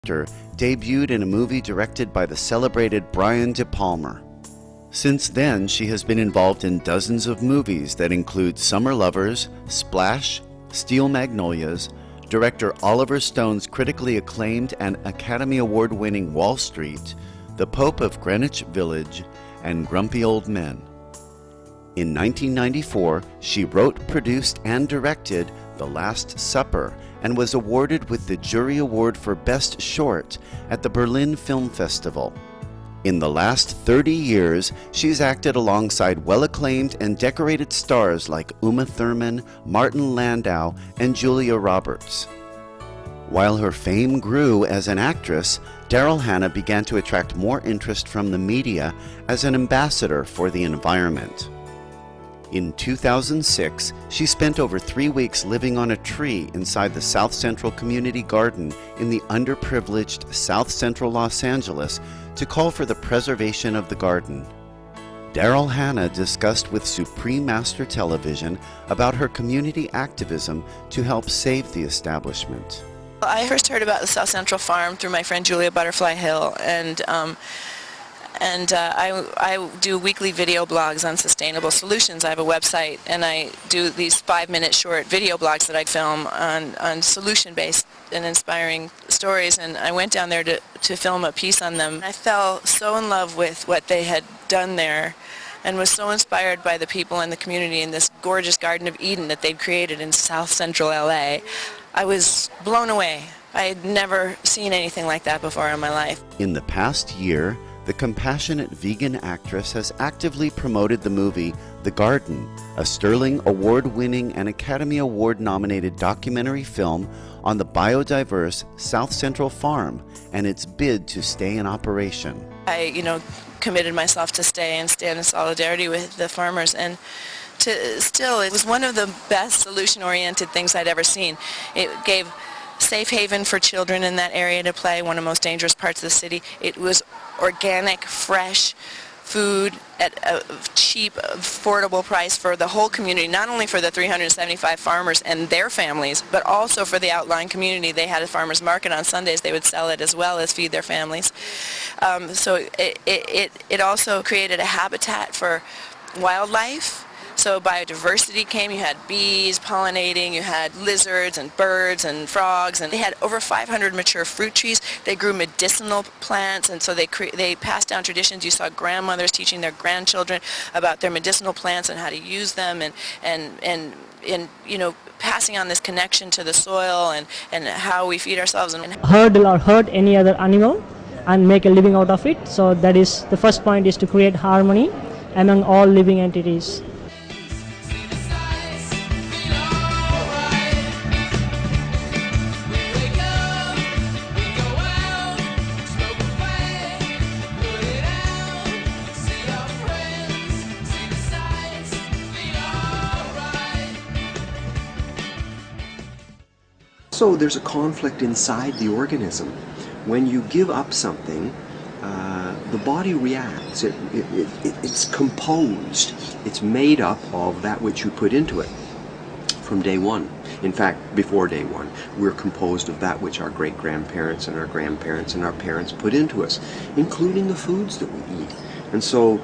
debuted in a movie directed by the celebrated Brian De Palma. Since then, she has been involved in dozens of movies that include Summer Lovers, Splash, Steel Magnolias, director Oliver Stone's critically acclaimed and Academy Award-winning Wall Street, The Pope of Greenwich Village, and Grumpy Old Men. In 1994, she wrote, produced, and directed The Last Supper and was awarded with the Jury Award for Best Short at the Berlin Film Festival. In the last 30 years, she's acted alongside well-acclaimed and decorated stars like Uma Thurman, Martin Landau, and Julia Roberts. While her fame grew as an actress, Daryl Hannah began to attract more interest from the media as an ambassador for the environment. In 2006, she spent over 3 weeks living on a tree inside the South Central Community Garden in the underprivileged South Central Los Angeles to call for the preservation of the garden. Daryl Hannah discussed with Supreme Master Television about her community activism to help save the establishment. I first heard about the South Central Farm through my friend Julia Butterfly Hill, and I do weekly video blogs on sustainable solutions. I have a website, and I do these 5-minute short video blogs that I film on solution-based and inspiring stories, and I went down there to film a piece on them. I fell so in love with what they had done there and was so inspired by the people in the community in this gorgeous Garden of Eden that they'd created in South Central LA. I was blown away. I had never seen anything like that before in my life. In the past year, the compassionate vegan actress has actively promoted the movie The Garden, a Sterling Award-winning and Academy Award-nominated documentary film on the biodiverse South Central Farm and its bid to stay in operation. I, committed myself to stay and stand in solidarity with the farmers, and it was one of the best solution-oriented things I'd ever seen. It gave safe haven for children in that area to play, one of the most dangerous parts of the city. It was organic, fresh food at a cheap, affordable price for the whole community, not only for the 375 farmers and their families, but also for the outlying community. They had a farmer's market on Sundays. They would sell it as well as feed their families. So it also created a habitat for wildlife. So biodiversity came. You had bees pollinating, you had lizards and birds and frogs, and they had over 500 mature fruit trees. They grew medicinal plants, and so they passed down traditions. You saw grandmothers teaching their grandchildren about their medicinal plants and how to use them, and passing on this connection to the soil and how we feed ourselves. And hurdle or hurt any other animal and make a living out of it. So that is the first point, is to create harmony among all living entities. So there's a conflict inside the organism. When you give up something, the body reacts. It's composed. It's made up of that which you put into it from day one. In fact, before day one, we're composed of that which our great-grandparents and our grandparents and our parents put into us, including the foods that we eat. And so